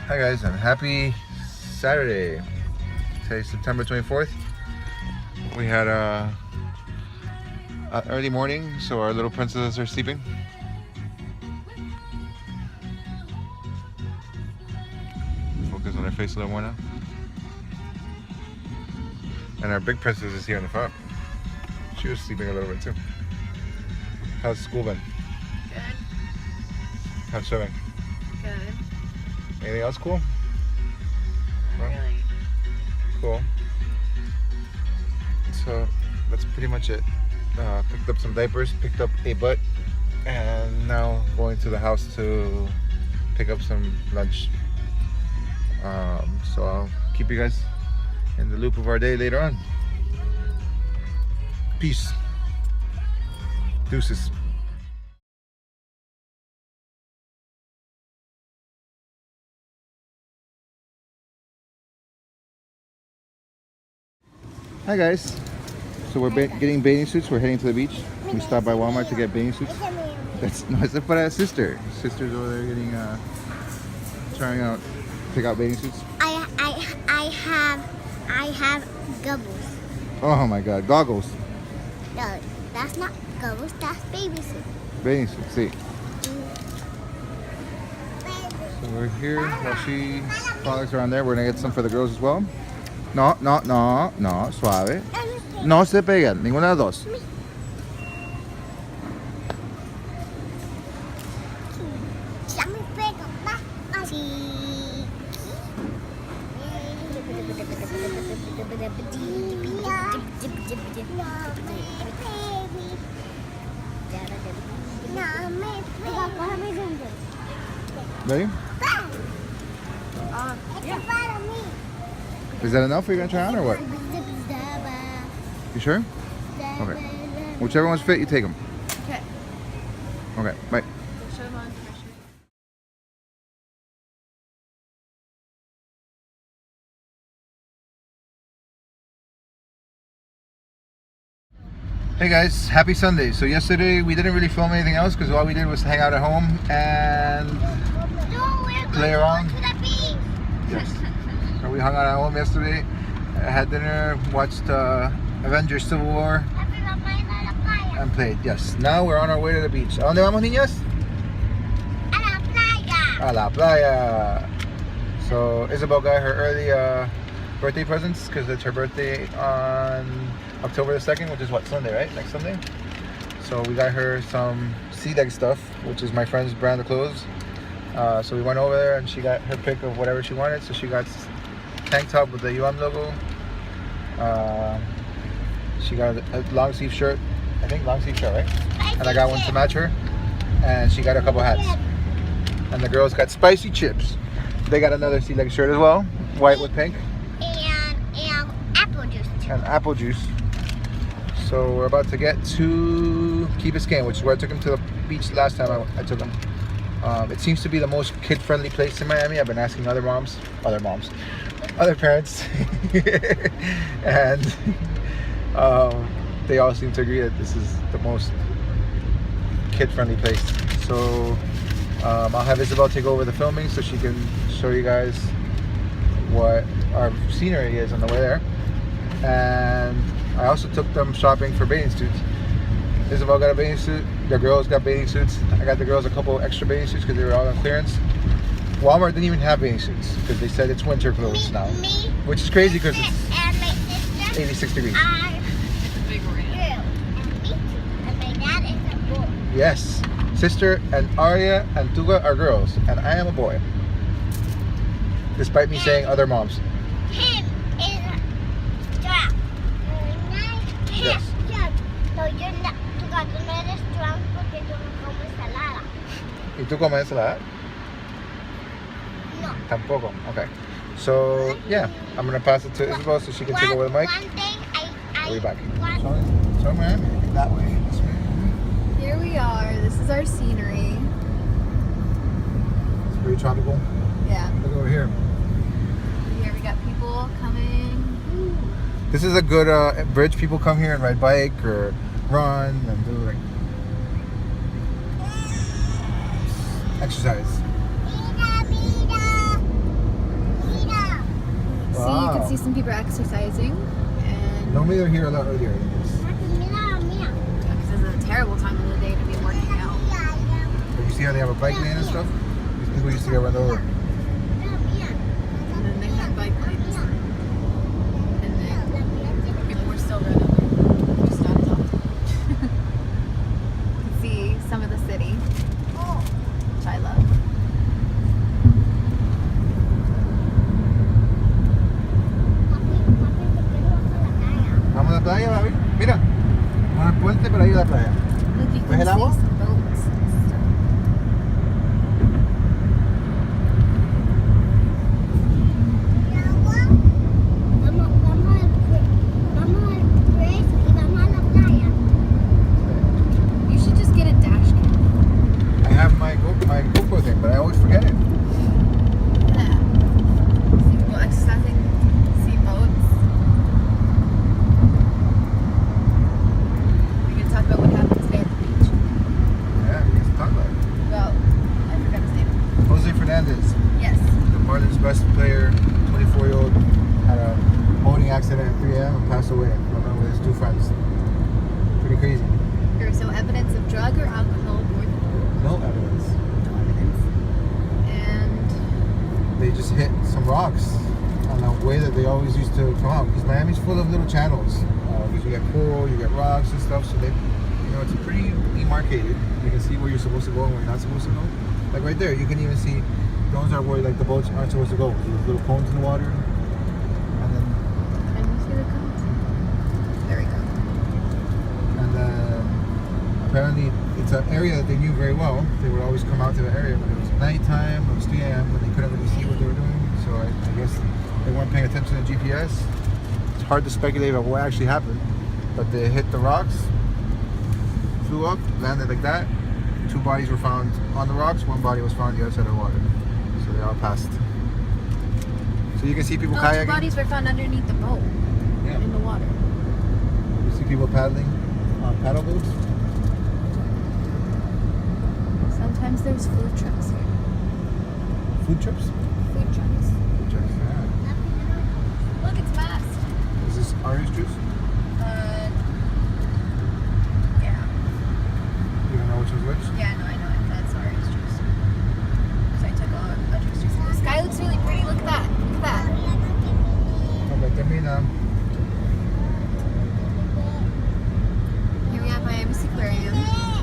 Hi guys, and happy Saturday. Today's September 24th. We had a early morning, so our little princesses are sleeping. Focus on her face a little more now. And our big princess is here in the front. She was sleeping a little bit too. How's school been? Good. How's swimming? Good. Anything else cool? Not really. Cool. So that's pretty much it. Picked up some diapers, picked up a butt, and now going to the house to pick up some lunch. So I'll keep you guys in the loop of our day later on. Peace. Deuces. Hi guys. So we're getting bathing suits. We're heading to the beach. We stopped by Walmart to get bathing suits. It's for that sister. Sister's over there getting trying out, pick out bathing suits. I have goggles. Oh my God, goggles. No, that's not goggles. That's baby suit. Bathing suits. See. So we're here while she follows around there. We're gonna get some for the girls as well. No, suave. No se pegan, ninguna de dos. Ready? Is that enough for you gonna try on or what? You sure? Okay. Whichever one's fit, you take them. Okay. Okay, bye. Show them on pressure. Hey guys, happy Sunday. So yesterday we didn't really film anything else because all we did was hang out at home and play around. Yes. So we hung out at home yesterday, had dinner, watched Avengers Civil War, and played. Yes. Now we're on our way to the beach. ¿A dónde vamos, niñas? A la playa. A la playa. So Isabel got her early birthday presents because it's her birthday on October the 2nd, which is what, Sunday, right? Next Sunday. So we got her some sea leg stuff, which is my friend's brand of clothes. So we went over there and she got her pick of whatever she wanted. So she got tank top with the logo. She got a long sleeve shirt, I think long sleeve shirt, right? And I got one to match her. And she got a couple hats. And the girls got spicy chips. They got another sea leg shirt as well, white with pink. And apple juice. And apple juice. So we're about to get to Key Biscayne, which is where I took him to the beach last time I took him. It seems to be the most kid-friendly place in Miami. I've been asking other parents, and they all seem to agree that this is the most kid-friendly place. So I'll have Isabel take over the filming so she can show you guys what our scenery is on the way there. And I also took them shopping for bathing suits. Isabel got a bathing suit, the girls got bathing suits. I got the girls a couple extra bathing suits because they were all on clearance. Walmart didn't even have bathing suits because they said it's winter clothes now. Which is crazy because it's 86 degrees. It's a big rain. And my dad is a boy. Yes. Sister and Arya and Tuga are girls, and I am a boy. Despite me saying other moms. Him is a drunk. Yes. No, you're not. Tú no eres drunk porque tú no comes ensalada. ¿Y tú comes ensalada? No. Tampoco. Okay. So, yeah. I'm going to pass it to Isabel so she can take over the mic. One thing I'll be back. one- So, man, that way. This way. Here we are. This is our scenery. It's pretty tropical. Yeah. Look over here. Here we got people coming. This is a good bridge. People come here and ride bike or run and do like exercise. some people are exercising, and Normally they're here a lot earlier than this. Mira, mira. because this is a terrible time of the day to be working out. But you see how they have a bike lane and stuff? These people used to get run over. And then they have bike lanes. And then people were still running. Just not as often. You can see some of the city, which I love. Vamos a la playa, Babi. Mira. Vamos al puente para ir a la playa. Look, you ¿Ves can el see agua? some boats and stuff. You should just get a dash cam. I have my GoPro thing, but I always forget it. Yeah. See people exercising, see boats. We can talk about what happened today at the beach. Yeah, we can talk about it. Well, I forgot his name. Jose Fernandez, Yes. the Marlins' best player, 24-year-old, had a boating accident at 3 a.m. and passed away along with his two friends. Pretty crazy. There was no evidence of drug or alcohol aboard the boat. No evidence. No evidence. And They just hit some rocks on a way that they always used to come out. Because Miami's full of little channels. Because you get coral, you get rocks and stuff. So they, it's pretty demarcated. You can see where you're supposed to go and where you're not supposed to go. Like right there, you can even see those are where like the boats aren't supposed to go. There's little cones in the water. And then can you see the cones? There we go. And apparently it's an area that they knew very well. They would always come out to the area when it was nighttime, it was 3 a.m. when they couldn't really see what they were doing. So I guess they weren't paying attention to GPS. It's hard to speculate about what actually happened. But they hit the rocks, flew up, landed like that. 2 bodies were found on the rocks, 1 body was found on the other side of the water. So they all passed. So you can see people No, kayaking. 2 bodies were found underneath the boat Yeah. in the water. You see people paddling on paddle boats. Sometimes there's food trucks here. Food trips? Food trucks. Food trips, yeah. Look, it's masked. Is this orange juice? Yeah. You don't know which one's which? Yeah, no, I know it. That's orange juice. So I took orange juice. The sky looks really pretty. Look at that. Look at that. Okay, termina. Here we have Miami's Aquarium.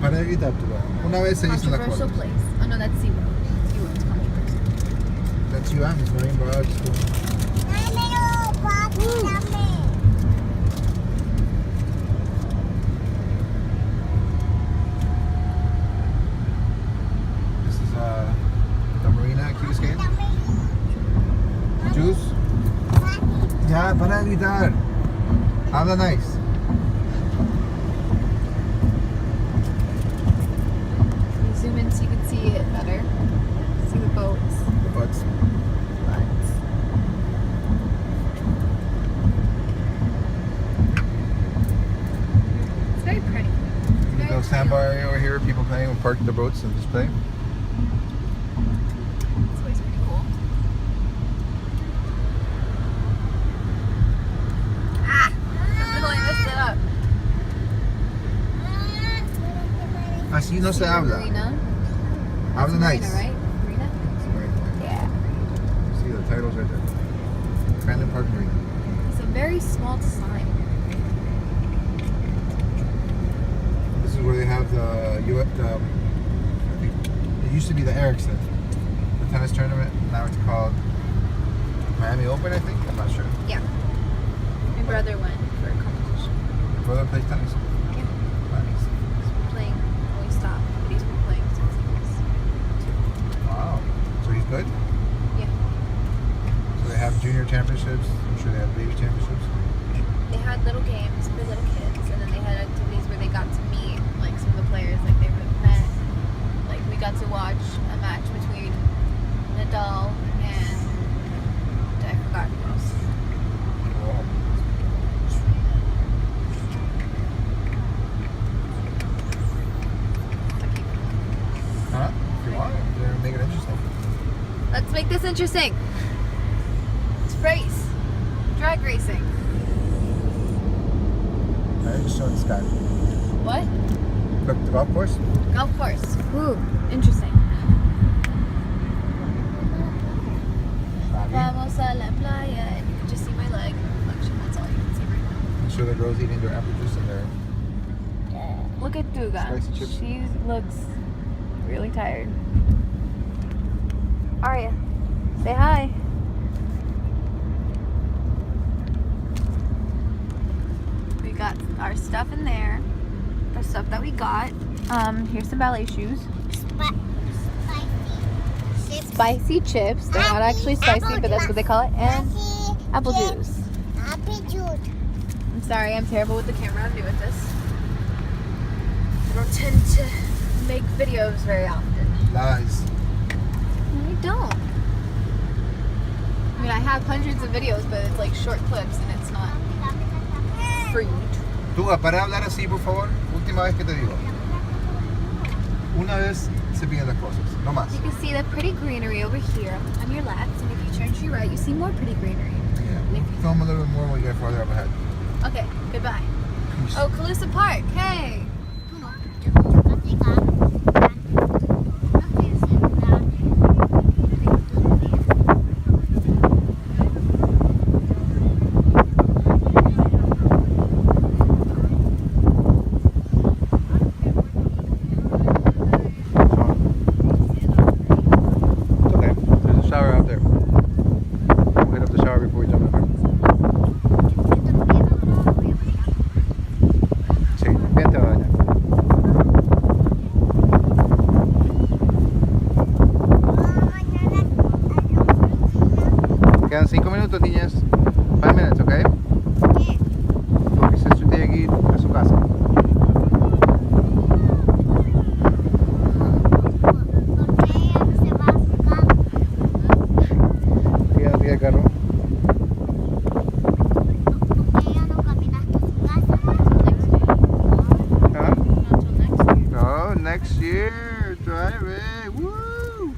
Para evitar tu una vez se hizo la Controversial cual. place. Oh no, that's SeaWorld. SeaWorld's controversial. That's you, Miss Marine Barrage. This is the marina at Key Biscayne. Juice? Ya, para evitar. Habla nice. You zoom in so you can see it better. See the boats. The butts. Boats. It's very pretty. It's very Little sandbar area over here. People playing will park their boats and just play. It's always pretty cool. Ah! I really messed it up. Así no se Cedar habla. Marina. Habla Marina, nice. right? Marina? Yeah. See the titles right there. Brandon Park Marina. It's a very small sign. This is where they have the I think it used to be the Ericsson, the tennis tournament. Now it's called Miami Open, I think. I'm not sure. Yeah. My brother went for a competition. Your brother plays tennis. Yeah. Nice. He's been playing. Well, he stopped, but he's been playing since he was 2. Wow. So he's good. Yeah. So they have junior championships. I'm sure they have baby championships. They had little games for little kids, and then they had activities where they got to meet like some of the players, like they would met. Like we got to watch a match between Nadal and I forgot who else. Wow. Huh? If you want, they're making it interesting. Let's make this interesting. Let's race. Drag racing. I just showed the sky. What? Look, the golf course. Golf course. Ooh, interesting. Vamos a la playa, and you can just see my leg reflection. That's all you can see right now. I'm sure the girl's eating their apple juice in there. Look at Duga. Spicy chips. She looks really tired. Aria, say hi. We got our stuff in there. The stuff that we got. Here's some ballet shoes. Spicy chips. They're not actually spicy, but that's what they call it. And apple juice. Apple juice. I'm sorry, I'm terrible with the camera. I'm new at this. I don't tend to make videos very often. Lies. I don't. I mean, I have hundreds of videos, but it's like short clips and it's not for YouTube. Tú, para de hablar así, por favor. Última vez que te digo. Una vez se piden las cosas, no más. You can see the pretty greenery over here on your left, and if you turn to your right, you see more pretty greenery. Yeah. Film a little bit more when we get farther up ahead. Okay, goodbye. Oh, Calusa Park, hey! It's okay. There's a shower out there. We'll hit up the shower before we jump in there. Sí, bien te va a bañar. Quedan 5 minutos, niñas. 5 minutes, okay? Porque se tiene que ir a su casa. Quédate el carro. Huh? Oh, next year. Drive it. Woo!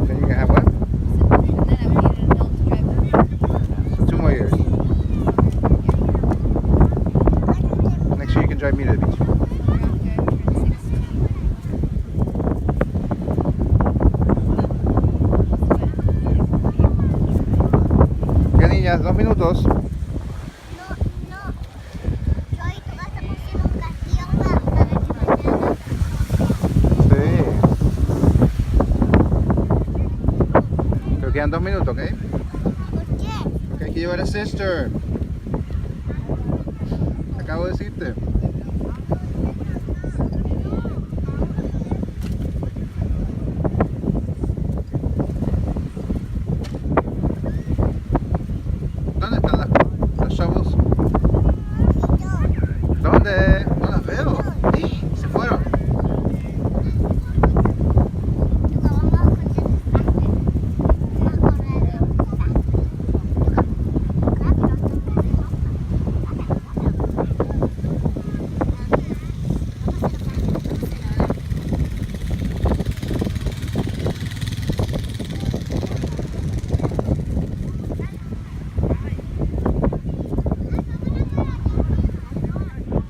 Then you can have what? 2 more years. Next year you can drive me to the beach. Ya niñas, 2 minutos. No, no. Yo y tú vas a conseguir un castillo para que mañana. Sí. Pero quedan 2 minutos, ¿ok? ¿Por qué? Porque hay que llevar a sister. Acabo de decirte. ¿Dónde están las shovels? ¿Dónde? No las veo. ¡Ih! Se fueron.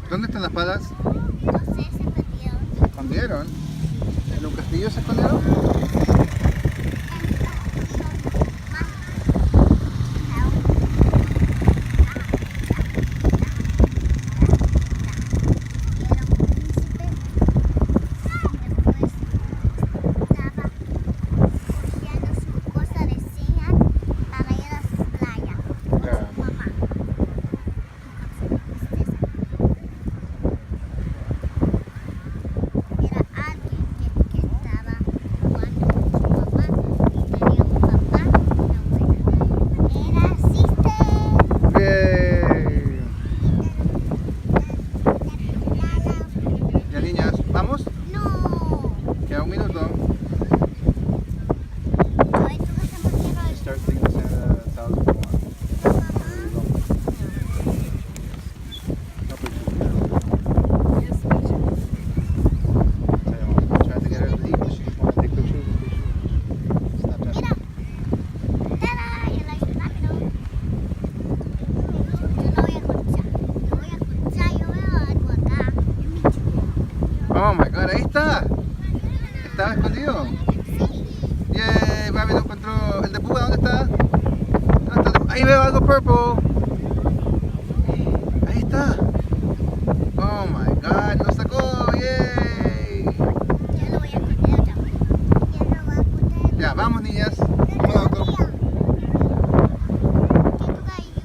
¿Dónde están las palas? No sé, se perdieron. ¿Se escondieron? ¿En un castillo se escondieron? Ya. Era alguien que estaba jugando Oh my god, ahí está. Estaba escondido. Yay, papi lo encontró. ¿El de Puga dónde está? ¿Dónde está? Ahí veo algo purple.